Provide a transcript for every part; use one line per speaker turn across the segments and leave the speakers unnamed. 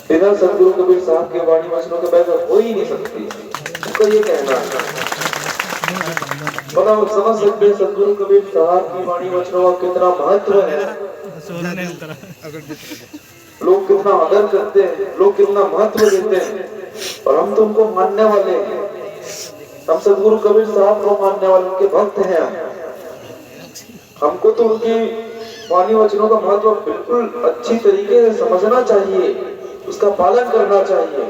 बिना सदगुरु कबीर साहब के वाणी वचनों के बगैर हो ही नहीं सकती। उनका ये कहना है। मतलब समझ सकते हैं सदगुरु कबीर साहब की वाणी वचनों का कितना महत्व है, लोग कितना आदर करते हैं, लोग कितना महत्व देते हैं, और हम तो उनको मानने वाले हैं। हम सदगुरु कबीर साहब को मानने वाले, उनके भक्त हैं। हमको तो उनकी वाणी वचनों का महत्व बिल्कुल अच्छी तरीके से समझना चाहिए, उसका पालन करना चाहिए।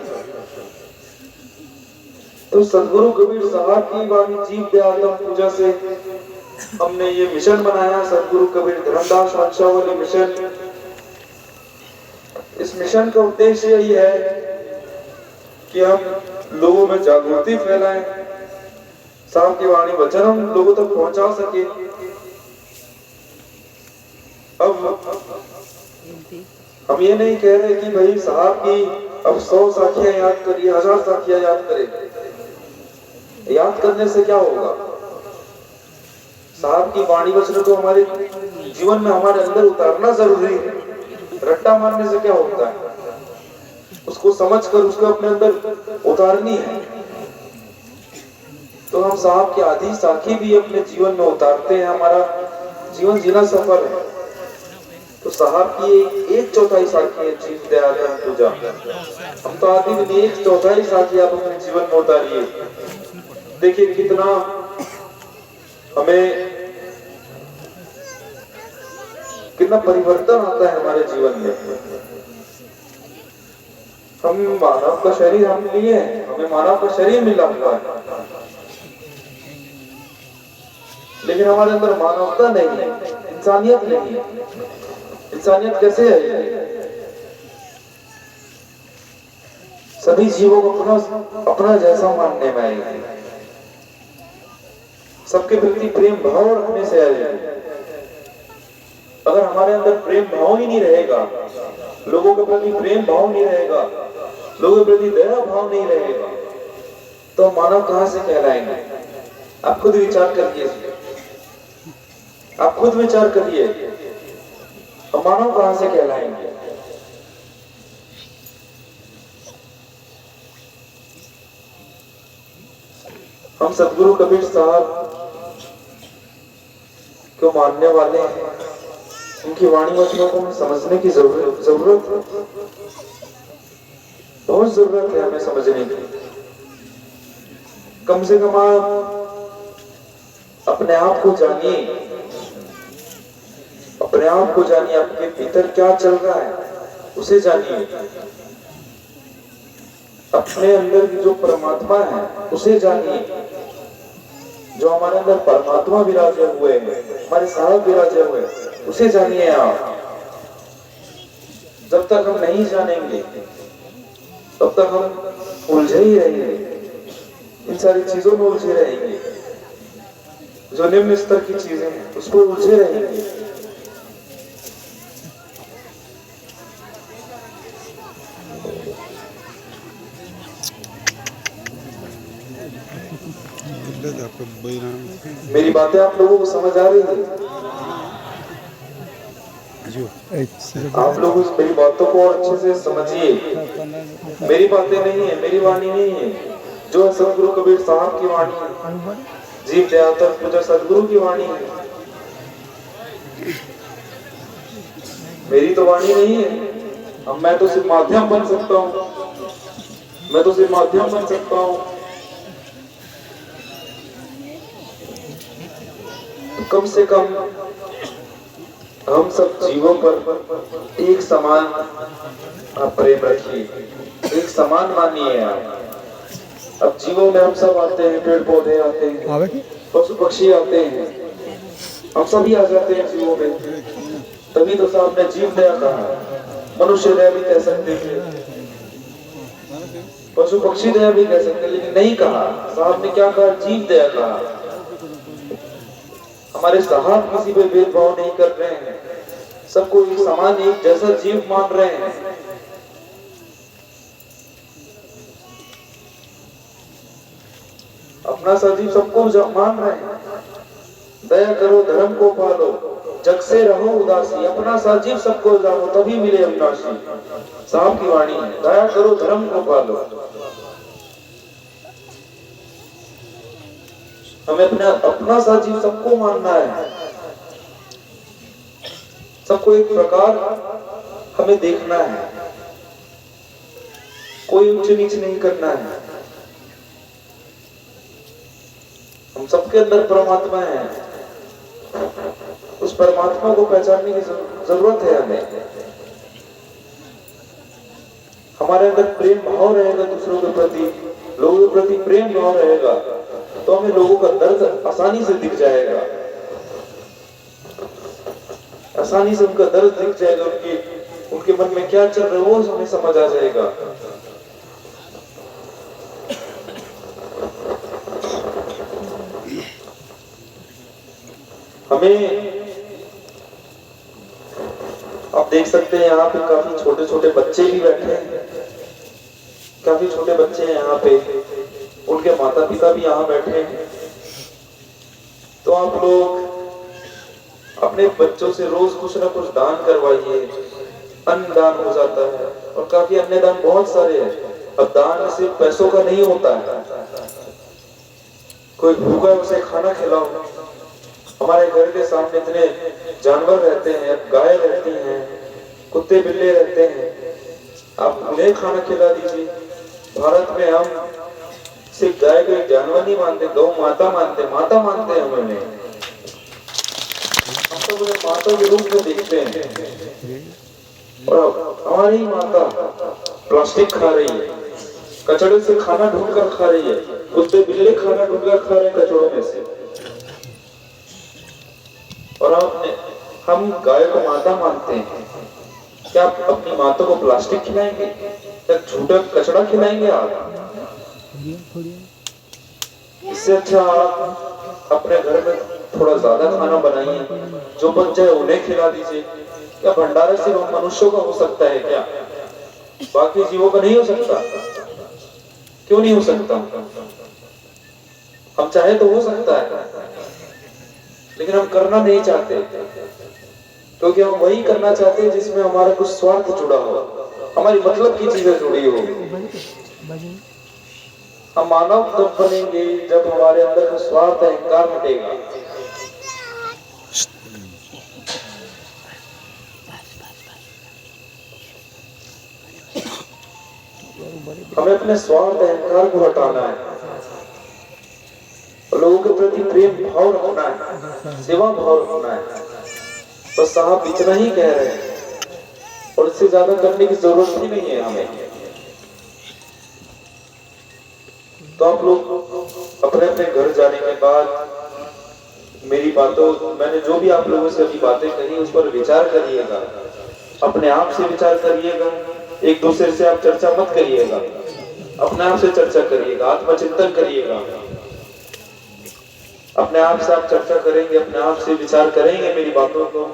तो सदगुरु कबीर साहब की वाणी जीव दयातम पूजा से हमने ये मिशन बनाया, सदगुरु कबीर धर्मदास वंशावली मिशन। इस मिशन का उद्देश्य यही है कि हम लोगों में जागृति फैलाएं, साहब की वाणी वचन हम लोगों तक पहुंचा सके। अब हम ये नहीं कह रहे कि भाई साहब की अब 100 साखियां याद करिए, 1000 साखियां याद करें। याद करने से क्या होगा? साहब की वाणी वचन को हमारे जीवन में, हमारे अंदर उतारना जरूरी है। रट्टा मारने से क्या होता है? उसको समझकर उसको अपने अंदर उतारनी है। तो हम साहब की आधी साखी भी अपने जीवन में उतारते हैं, हमारा जीवन जीना सफल है। तो साहब की एक चौथाई साखी है जीव दयातम पूजा। हम तो आधी भी नहीं, एक चौथाई साखी आप अपने जीवन में उतारिए। देखिए कितना हमें, कितना परिवर्तन आता है हमारे जीवन में। हम मानव का शरीर हम लिए हैं, हमें मानव का शरीर मिला हुआ है, लेकिन हमारे अंदर मानवता नहीं है, इंसानियत नहीं है। इंसानियत कैसे है? सभी जीवों को अपना जैसा मानने में आएगी, सबके प्रति प्रेम भाव रखने से आएगी। अगर हमारे अंदर प्रेम भाव ही नहीं रहेगा, लोगों के प्रति प्रेम भाव नहीं रहेगा, लोगों के प्रति दया भाव नहीं रहेगा, तो मानव कहां से कहलाएंगे? आप खुद विचार करिए, आप खुद विचार करिए, हम मानव कहां से कहलाएंगे? हम सदगुरु कबीर साहब को मानने वाले हैं, उनकी वाणी वचनों को हमें समझने की जरूरत है, बहुत जरूरत है हमें समझने की। कम से कम आप अपने आप को जानिए, अपने आप को जानिए, आपके भीतर क्या चल रहा है उसे जानिए। अपने अंदर की जो परमात्मा है उसे जानिए। जो हमारे अंदर परमात्मा विराजे हुए हैं, हमारे साहब विराजे हुए हैं, उसे जानिए आप। जब तक हम नहीं जानेंगे तब तक हम उलझे ही रहेंगे, इन सारी चीजों में उलझे रहेंगे, जो निम्न स्तर की चीजें हैं उस पर उलझे रहेंगे। मेरी बातें आप लोगों को समझ आ रही है? आप लोग मेरी बातों को और अच्छे से समझिए। मेरी बातें नहीं है, मेरी वाणी नहीं है, जो सदगुरु कबीर साहब की वाणी है, जीव दयातम पूजा सदगुरु की वाणी है। मेरी तो वाणी नहीं है। अब मैं तो सिर्फ माध्यम बन सकता हूँ, मैं तो सिर्फ माध्यम बन सकता हूँ। तो कम से कम हम सब जीवों पर एक समान प्रेम रखिए, एक समान मानिए आप। अब जीवों में हम सब आते हैं, पेड़ पौधे आते हैं, पशु पक्षी आते हैं, हम सभी आ जाते हैं जीवों में। तभी तो साहब ने जीव दया कहा। मनुष्य दया भी कह सकते थे, पशु पक्षी दया भी कह सकते, लेकिन नहीं कहा। साहब ने क्या कहा? जीव दया कहा। हमारे साहब किसी पे भेदभाव नहीं कर रहे हैं, सबको एक समान, एक जैसा जीव मान रहे हैं। अपना सजीव सबको मान रहे हैं। दया करो, धर्म को पालो, जग से रहो उदासी, अपना सा जीव सबको जानो, तभी मिले अविनाशी। साहब की वाणी है, दया करो धर्म को पालो। हमें अपना सा जीव सबको मानना है, सबको एक प्रकार हमें देखना है, कोई ऊंच नीच नहीं करना है। हम सबके अंदर परमात्मा है, उस परमात्मा को पहचानने की जरूरत है हमें। हमारे अंदर प्रेम भाव रहेगा दूसरों के प्रति, लोगों के प्रति प्रेम भाव रहेगा, तो हमें लोगों का दर्द आसानी से दिख जाएगा, आसानी से उनका दर्द दिख जाएगा, उनके मन में क्या चल रहा है वो हमें समझ आ जाएगा। हमें आप देख सकते हैं यहाँ पे काफी छोटे छोटे बच्चे भी बैठे हैं, काफी छोटे बच्चे हैं यहाँ पे, उनके माता पिता भी यहाँ बैठे हैं। तो आप लोग अपने बच्चों से रोज कुछ ना कुछ दान करवाइए, अन्न दान हो जाता है और काफी अन्य दान बहुत सारे हैं। अब दान सिर्फ पैसों का नहीं होता है, कोई भूखा है उसे खाना खिलाओ। हमारे घर के सामने इतने जानवर रहते हैं, गाय रहती हैं, कुत्ते बिल्ले रहते हैं, आप उन्हें खाना खिला दीजिए। भारत में हम सिर्फ गाय को एक जानवर नहीं मानते, गौ माता मानते, माता मानते हैं उन्हें। हम तो उन्हें माता के रूप में देखते हैं। और हमारी माता प्लास्टिक खा रही है, कचड़े से खाना ढूंढकर खा रही है, कुत्ते बिल्ले खाना ढूंढकर खा रहे हैं कचड़ों में से। और हम गाय को माता मानते हैं, क्या आप अपनी माता को प्लास्टिक खिलाएंगे या झूठा कचड़ा खिलाएंगे आप? इससे अच्छा आप अपने घर में थोड़ा ज्यादा खाना बनाइए, जो बच जाए उन्हें खिला दीजिए। क्या भंडारा सिर्फ मनुष्यों का हो सकता है क्या? बाकी जीवों का नहीं हो सकता? क्यों नहीं हो सकता? हम चाहे तो हो सकता है, लेकिन हम करना नहीं चाहते, क्योंकि हम वही करना चाहते हैं जिसमें हमारा कुछ स्वार्थ जुड़ा हो, हमारी मतलब की चीजें जुड़ी हो। हम मानव तब बनेंगे जब हमारे अंदर का स्वार्थ अहंकार हटेगा। हमें अपने स्वार्थ अहंकार को हटाना है, लोगों के प्रति प्रेम भाव रखना है, सेवा भाव रखना है। बस साहब इतना ही कह रहे हैं और इससे ज्यादा करने की जरूरत ही नहीं है हमें। तो आप लोग अपने अपने घर जाने के बाद मेरी बातों, मैंने जो भी आप लोगों से अभी बातें कही उस पर विचार करिएगा, अपने आप से विचार करिएगा, एक दूसरे से आप चर्चा मत करिएगा, अपने आप से चर्चा करिएगा, आत्मचिंतन करिएगा। अपने आप से आप चर्चा करेंगे, अपने आप से विचार करेंगे मेरी बातों को,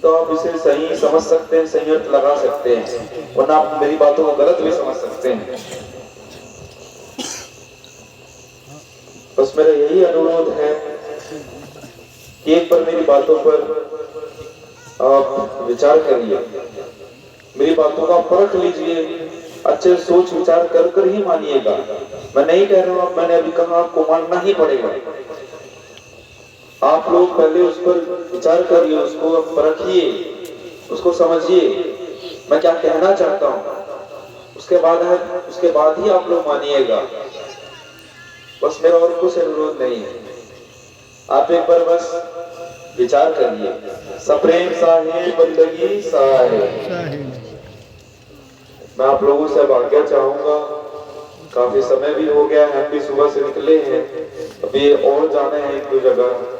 तो आप इसे सही समझ सकते हैं, सही अर्थ लगा सकते हैं, वरना आप मेरी बातों को गलत भी समझ सकते हैं। बस मेरा यही अनुरोध है कि एक बार मेरी बातों पर आप विचार करिए, मेरी बातों का परख लीजिए, अच्छे सोच विचार कर ही मानिएगा। मैं नहीं कह रहा हूं, मैंने अभी कहा आपको मानना ही पड़ेगा। आप लोग पहले उस पर विचार करिए, उसको परखिए, उसको समझिए मैं क्या कहना चाहता हूं, उसके बाद ही आप लोग मानिएगा। बस मेरा और कुछ अनुरोध नहीं है, आप एक बार बस विचार करिए। सप्रेम साहे बंदगी साहे। मैं आप लोगों से अब आज्ञा चाहूंगा, काफी समय भी हो गया है, हम भी सुबह से निकले हैं, अभी और जाना है एक दो जगह।